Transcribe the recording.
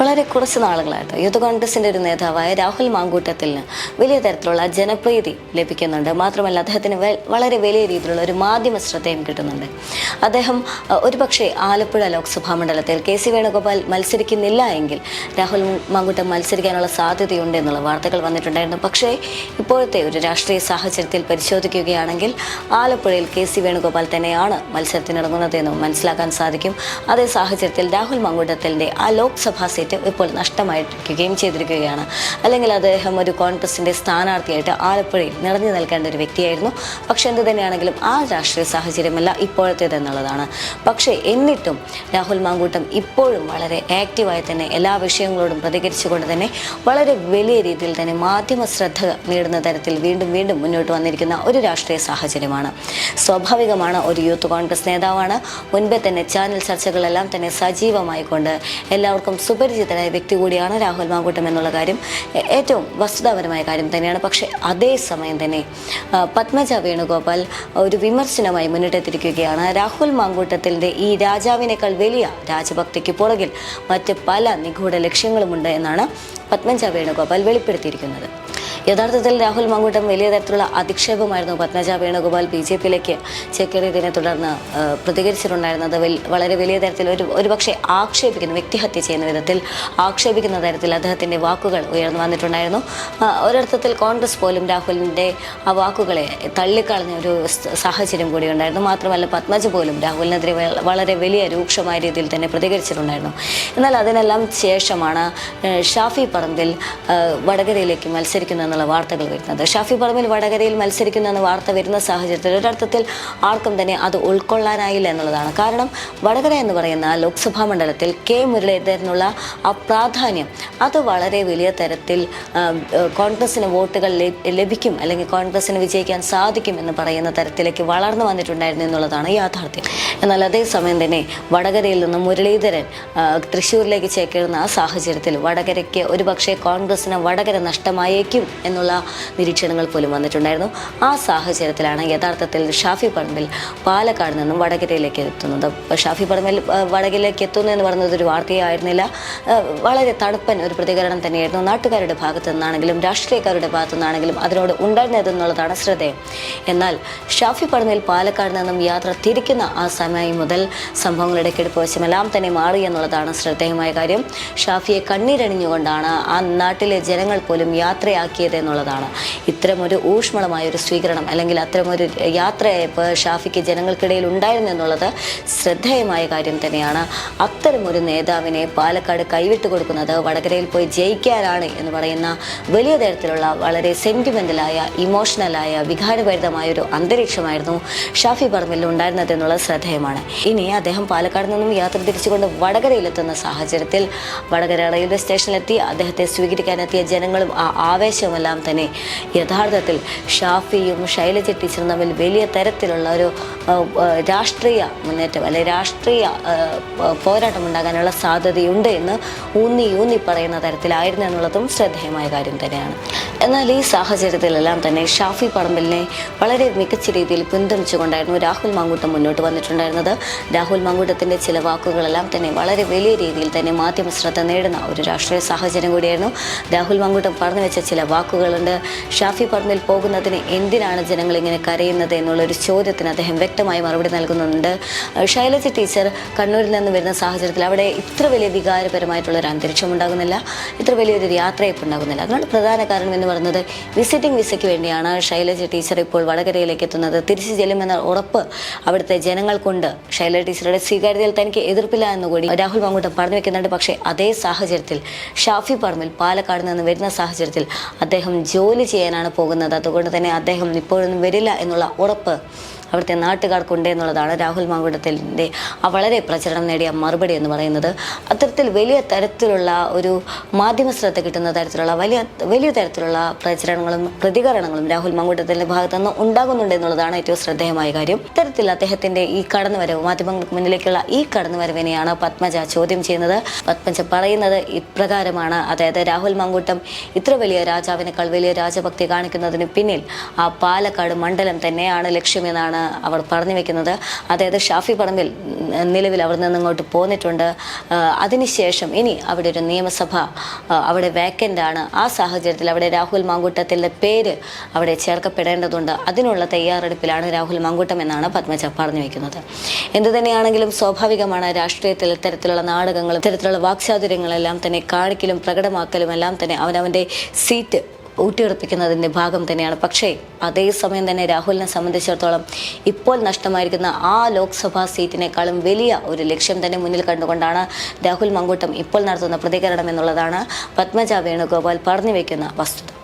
വളരെ കുറച്ച് നാളുകളായിട്ട് യൂത്ത് കോൺഗ്രസിൻ്റെ ഒരു നേതാവായ രാഹുൽ മാങ്കൂട്ടത്തിന് വലിയ തരത്തിലുള്ള ജനപ്രീതി ലഭിക്കുന്നുണ്ട്. മാത്രമല്ല അദ്ദേഹത്തിന് വളരെ വലിയ രീതിയിലുള്ള ഒരു മാധ്യമ ശ്രദ്ധയും കിട്ടുന്നുണ്ട്. അദ്ദേഹം ഒരുപക്ഷെ ആലപ്പുഴ ലോക്സഭാ മണ്ഡലത്തിൽ KC വേണുഗോപാൽ മത്സരിക്കുന്നില്ല എങ്കിൽ രാഹുൽ മാങ്കൂട്ടം മത്സരിക്കാനുള്ള സാധ്യതയുണ്ട് എന്നുള്ള വാർത്തകൾ വന്നിട്ടുണ്ടായിരുന്നു. പക്ഷേ ഇപ്പോഴത്തെ ഒരു രാഷ്ട്രീയ സാഹചര്യത്തിൽ പരിശോധിക്കുകയാണെങ്കിൽ ആലപ്പുഴയിൽ KC വേണുഗോപാൽ തന്നെയാണ് മത്സരത്തിനിറങ്ങുന്നതെന്ന് മനസ്സിലാക്കാൻ സാധിക്കും. അതേ സാഹചര്യത്തിൽ രാഹുൽ മാങ്കൂട്ടത്തിൻ്റെ ആ ലോക്സഭാ സീറ്റ് ഇപ്പോൾ നഷ്ടമായിരിക്കുകയും ചെയ്തിരിക്കുകയാണ്. അല്ലെങ്കിൽ അദ്ദേഹം ഒരു കോൺഗ്രസിൻ്റെ സ്ഥാനാർത്ഥിയായിട്ട് ആലപ്പുഴയിൽ നിറഞ്ഞു നിൽക്കേണ്ട ഒരു വ്യക്തിയായിരുന്നു. പക്ഷെ എന്ത് തന്നെയാണെങ്കിലും ആ രാഷ്ട്രീയ സാഹചര്യമല്ല ഇപ്പോഴത്തേതെന്നുള്ളതാണ്. പക്ഷേ എന്നിട്ടും രാഹുൽ മാങ്കൂട്ടം ഇപ്പോഴും വളരെ ആക്റ്റീവായി തന്നെ എല്ലാ വിഷയങ്ങളോടും പ്രതികരിച്ചുകൊണ്ട് തന്നെ വളരെ വലിയ രീതിയിൽ തന്നെ മാധ്യമ ശ്രദ്ധ നേടുന്ന തരത്തിൽ വീണ്ടും വീണ്ടും മുന്നോട്ട് വന്നിരിക്കുന്ന ഒരു രാഷ്ട്രീയ സാഹചര്യമാണ്. സ്വാഭാവികമാണ്, ഒരു യൂത്ത് കോൺഗ്രസ് നേതാവാണ്. മുൻപേ തന്നെ ചാനൽ ചർച്ചകളെല്ലാം തന്നെ സജീവമായിക്കൊണ്ട് എല്ലാവർക്കും സുപരിചിതനായ വ്യക്തി കൂടിയാണ് രാഹുൽ മാങ്കൂട്ടം എന്നുള്ള കാര്യം ഏറ്റവും വസ്തുതാപരമായ കാര്യം തന്നെയാണ്. പക്ഷേ അതേസമയം തന്നെ പത്മജ വേണുഗോപാൽ ഒരു വിമർശനമായി മുന്നിട്ടെത്തിയിരിക്കുകയാണ്. രാഹുൽ മാങ്കൂട്ടത്തിൻ്റെ ഈ രാജാവിനേക്കാൾ വലിയ രാജഭക്തിക്ക് പുറകിൽ മറ്റ് പല നിഗൂഢ ലക്ഷ്യങ്ങളുമുണ്ട് എന്നാണ് പത്മജ വേണുഗോപാൽ വെളിപ്പെടുത്തിയിരിക്കുന്നത്. യഥാർത്ഥത്തിൽ രാഹുൽ മാങ്കൂട്ടം വലിയ തരത്തിലുള്ള അധിക്ഷേപമായിരുന്നു പത്മജ വേണുഗോപാൽ BJPയിലേക്ക് ചേക്കേറിയതിനെ തുടർന്ന് പ്രതികരിച്ചിട്ടുണ്ടായിരുന്നത്. വളരെ വലിയ തരത്തിൽ ഒരുപക്ഷെ ആക്ഷേപിക്കുന്ന, വ്യക്തിഹത്യ ചെയ്യുന്ന വിധത്തിൽ ആക്ഷേപിക്കുന്ന തരത്തിൽ അദ്ദേഹത്തിൻ്റെ വാക്കുകൾ ഉയർന്നു വന്നിട്ടുണ്ടായിരുന്നു. ഒരർത്ഥത്തിൽ കോൺഗ്രസ് പോലും രാഹുലിൻ്റെ ആ വാക്കുകളെ തള്ളിക്കളഞ്ഞ ഒരു സാഹചര്യം കൂടി ഉണ്ടായിരുന്നു. മാത്രമല്ല പത്മജ പോലും രാഹുലിനെതിരെ വളരെ വലിയ രൂക്ഷമായ രീതിയിൽ തന്നെ പ്രതികരിച്ചിട്ടുണ്ടായിരുന്നു. എന്നാൽ അതിനെല്ലാം ശേഷമാണ് ഷാഫി പറമ്പിൽ വടകരയിലേക്ക് മത്സരിക്കുന്ന എന്നുള്ള വാർത്തകൾ വരുന്നത്. ഷാഫി പറമ്പിൽ വടകരയിൽ മത്സരിക്കുന്നു എന്ന വാർത്ത വരുന്ന സാഹചര്യത്തിൽ ഒരർത്ഥത്തിൽ ആർക്കും തന്നെ അത് ഉൾക്കൊള്ളാനായില്ല എന്നുള്ളതാണ്. കാരണം വടകര എന്ന് പറയുന്ന ലോക്സഭാ മണ്ഡലത്തിൽ മുരളീധരനുള്ള ആ പ്രാധാന്യം അത് വളരെ വലിയ തരത്തിൽ കോൺഗ്രസിന് വോട്ടുകൾ ലഭിക്കും, അല്ലെങ്കിൽ കോൺഗ്രസിന് വിജയിക്കാൻ സാധിക്കും എന്ന് പറയുന്ന തരത്തിലേക്ക് വളർന്നു വന്നിട്ടുണ്ടായിരുന്നു എന്നുള്ളതാണ് യാഥാർത്ഥ്യം. എന്നാൽ അതേസമയം തന്നെ വടകരയിൽ നിന്ന് മുരളീധരൻ തൃശ്ശൂരിലേക്ക് ചേക്കേറുന്ന ആ സാഹചര്യത്തിൽ വടകരയ്ക്ക് ഒരുപക്ഷെ കോൺഗ്രസിന് വടകര നഷ്ടമായേക്കും എന്നുള്ള നിരീക്ഷണങ്ങൾ പോലും വന്നിട്ടുണ്ടായിരുന്നു. ആ സാഹചര്യത്തിലാണ് യഥാർത്ഥത്തിൽ ഷാഫി പറമ്പിൽ പാലക്കാട് നിന്നും വടകരയിലേക്ക് എത്തുന്നത്. ഷാഫി പറമ്പിൽ വടകരയിലേക്ക് എത്തുന്നു എന്ന് പറയുന്നത് ഒരു വാർത്തയായിരുന്നില്ല. വളരെ തണുപ്പൻ ഒരു പ്രതികരണം തന്നെയായിരുന്നു നാട്ടുകാരുടെ ഭാഗത്തു നിന്നാണെങ്കിലും രാഷ്ട്രീയക്കാരുടെ ഭാഗത്തു നിന്നാണെങ്കിലും അതിനോട് ഉണ്ടായിരുന്നതെന്നുള്ളതാണ് ശ്രദ്ധേയം. എന്നാൽ ഷാഫി പറമ്പിൽ പാലക്കാട് നിന്നും യാത്ര തിരിക്കുന്ന ആ സമയം മുതൽ സംഭവങ്ങളുടെ ഇടയ്ക്കെടുപ്പ് വശമെല്ലാം തന്നെ മാറി എന്നുള്ളതാണ് ശ്രദ്ധേയമായ കാര്യം. ഷാഫിയെ കണ്ണീരണിഞ്ഞുകൊണ്ടാണ് ആ നാട്ടിലെ ജനങ്ങൾ പോലും യാത്രയാക്കിയത് എന്നുള്ളതാണ്. ഇത്തരമൊരു ഊഷ്മളമായ ഒരു സ്വീകരണം അല്ലെങ്കിൽ അത്തരമൊരു യാത്രയായപ്പോൾ ഷാഫിക്ക് ജനങ്ങൾക്കിടയിൽ ഉണ്ടായിരുന്നു എന്നുള്ളത് ശ്രദ്ധേയമായ കാര്യം തന്നെയാണ്. അത്തരമൊരു നേതാവിനെ പാലക്കാട് കൈവിട്ടു കൊടുക്കുന്നത് വടകരയിൽ പോയി ജയിക്കാനാണ് എന്ന് പറയുന്ന വലിയ തരത്തിലുള്ള വളരെ സെൻറ്റിമെൻ്റലായ, ഇമോഷണലായ, വികാരഭരിതമായ ഒരു അന്തരീക്ഷമായിരുന്നു ഷാഫി പറമ്പിൽ ഉണ്ടായിരുന്നത് എന്നുള്ളത് ശ്രദ്ധേയമാണ്. ഇനി അദ്ദേഹം പാലക്കാട് നിന്നും യാത്ര തിരിച്ചുകൊണ്ട് വടകരയിലെത്തുന്ന സാഹചര്യത്തിൽ വടകര റെയിൽവേ സ്റ്റേഷനിലെത്തി അദ്ദേഹത്തെ സ്വീകരിക്കാനെത്തിയ ജനങ്ങളും ആ ആവേശമെല്ലാം തന്നെ യഥാർത്ഥത്തിൽ ഷാഫിയും ശൈലജ ടീച്ചറും തമ്മിൽ വലിയ തരത്തിലുള്ള ഒരു രാഷ്ട്രീയ മുന്നേറ്റം അല്ലെങ്കിൽ രാഷ്ട്രീയ പോരാട്ടം ഉണ്ടാകാനുള്ള സാധ്യതയുണ്ട് എന്ന് ഊന്നി പറയുന്ന തരത്തിലായിരുന്നു എന്നുള്ളതും ശ്രദ്ധേയമായ കാര്യം തന്നെയാണ്. എന്നാൽ ഈ സാഹചര്യത്തിലെല്ലാം തന്നെ ഷാഫി പറമ്പിലിനെ വളരെ മികച്ച രീതിയിൽ പിന്തുണച്ചുകൊണ്ടായിരുന്നു രാഹുൽ മാങ്കൂട്ടം മുന്നോട്ട് വന്നിട്ടുണ്ടായിരുന്നത്. രാഹുൽ മാങ്കൂട്ടത്തിൻ്റെ ചില വാക്കുകളെല്ലാം തന്നെ വളരെ വലിയ രീതിയിൽ തന്നെ മാധ്യമ ശ്രദ്ധ നേടുന്ന ഒരു രാഷ്ട്രീയ സാഹചര്യം കൂടിയായിരുന്നു. രാഹുൽ മാങ്കൂട്ടം പറഞ്ഞു വെച്ച ചില വാക്കുകളുണ്ട്. ഷാഫി പറമ്പിൽ പോകുന്നതിന് എന്തിനാണ് ജനങ്ങൾ ഇങ്ങനെ കരയുന്നത് എന്നുള്ളൊരു ചോദ്യത്തിന് അദ്ദേഹം വ്യക്തമായി മറുപടി നൽകുന്നുണ്ട്. ശൈലജ ടീച്ചർ കണ്ണൂരിൽ നിന്ന് വരുന്ന സാഹചര്യത്തിൽ അവിടെ ഇത്ര വലിയ വികാരപരമായിട്ടുള്ളൊരു അന്തരീക്ഷം ഉണ്ടാകുന്നില്ല, ഇത്ര വലിയൊരു യാത്രയപ്പ് ഉണ്ടാകുന്നില്ല. അതിനാണ് പ്രധാന കാരണം എന്ന് പറയുന്നത് വിസിറ്റിംഗ് വിസയ്ക്ക് വേണ്ടിയാണ് ശൈലജ ടീച്ചർ ഇപ്പോൾ വടകരയിലേക്ക് എത്തുന്നത്. തിരിച്ചു ചെല്ലുമെന്ന ഉറപ്പ് അവിടുത്തെ ജനങ്ങൾക്കുണ്ട്. ശൈലജ ടീച്ചറുടെ സ്വീകാര്യതയിൽ തനിക്ക് എതിർപ്പില്ല എന്നുകൂടി രാഹുൽ മാങ്കൂട്ടം പറഞ്ഞു വെക്കുന്നുണ്ട്. പക്ഷേ അതേ സാഹചര്യത്തിൽ ഷാഫി പറമ്പിൽ പാലക്കാട് നിന്ന് വരുന്ന സാഹചര്യത്തിൽ അദ്ദേഹം ജോലി ചെയ്യാനാണ് പോകുന്നത്. അതുകൊണ്ട് തന്നെ അദ്ദേഹം ഇപ്പോഴൊന്നും വരില്ല എന്നുള്ള ഉറപ്പ് അവിടുത്തെ നാട്ടുകാർക്കുണ്ട് എന്നുള്ളതാണ് രാഹുൽ മാങ്കൂട്ടത്തിൻ്റെ ആ വളരെ പ്രചരണം നേടിയ മറുപടി എന്ന് പറയുന്നത്. അത്തരത്തിൽ വലിയ തരത്തിലുള്ള ഒരു മാധ്യമ ശ്രദ്ധ കിട്ടുന്ന തരത്തിലുള്ള വലിയ തരത്തിലുള്ള പ്രചരണങ്ങളും പ്രതികരണങ്ങളും രാഹുൽ മാങ്കൂട്ടത്തിൻ്റെ ഭാഗത്തു നിന്ന് ഉണ്ടാകുന്നുണ്ട് എന്നുള്ളതാണ് ഏറ്റവും ശ്രദ്ധേയമായ കാര്യം. ഇത്തരത്തിൽ അദ്ദേഹത്തിൻ്റെ ഈ കടന്നുവരവ്, മാധ്യമങ്ങൾക്ക് മുന്നിലേക്കുള്ള ഈ കടന്നുവരവിനെയാണ് പത്മജ ചോദ്യം ചെയ്യുന്നത്. പത്മജ പറയുന്നത് ഇപ്രകാരമാണ്, അതായത് രാഹുൽ മാങ്കൂട്ടം ഇത്ര വലിയ രാജാവിനേക്കാൾ വലിയ രാജഭക്തി കാണിക്കുന്നതിന് പിന്നിൽ ആ പാലക്കാട് മണ്ഡലം തന്നെയാണ് ലക്ഷ്യമെന്നാണ് അവർ പറഞ്ഞു വെക്കുന്നത്. അതായത് ഷാഫി പറമ്പിൽ നിലവിൽ അവിടെ നിന്ന് ഇങ്ങോട്ട് പോന്നിട്ടുണ്ട്. അതിനുശേഷം ഇനി അവിടെ ഒരു നിയമസഭ അവിടെ വേക്കൻ്റ് ആണ്. ആ സാഹചര്യത്തിൽ അവിടെ രാഹുൽ മാങ്കൂട്ടത്തിൻ്റെ പേര് അവിടെ ചേർക്കപ്പെടേണ്ടതുണ്ട്. അതിനുള്ള തയ്യാറെടുപ്പിലാണ് രാഹുൽ മാങ്കൂട്ടം എന്നാണ് പത്മജ പറഞ്ഞു വയ്ക്കുന്നത്. എന്തുതന്നെയാണെങ്കിലും സ്വാഭാവികമാണ് രാഷ്ട്രീയത്തിൽ ഇത്തരത്തിലുള്ള നാടകങ്ങളും ഇത്തരത്തിലുള്ള വാക്ചാതുര്യങ്ങളെല്ലാം തന്നെ കാണിക്കലും പ്രകടമാക്കലും എല്ലാം തന്നെ അവനവൻ്റെ സീറ്റ് ഊട്ടിയുറപ്പിക്കുന്നതിൻ്റെ ഭാഗം തന്നെയാണ്. പക്ഷേ അതേസമയം തന്നെ രാഹുലിനെ സംബന്ധിച്ചിടത്തോളം ഇപ്പോൾ നഷ്ടമായിരിക്കുന്ന ആ ലോക്സഭാ സീറ്റിനേക്കാളും വലിയ ഒരു ലക്ഷ്യം തന്നെ മുന്നിൽ കണ്ടുകൊണ്ടാണ് രാഹുൽ മാങ്കൂട്ടം ഇപ്പോൾ നടത്തുന്ന പ്രതികരണം എന്നുള്ളതാണ് പത്മജ വേണുഗോപാൽ പറഞ്ഞു വയ്ക്കുന്ന വസ്തുത.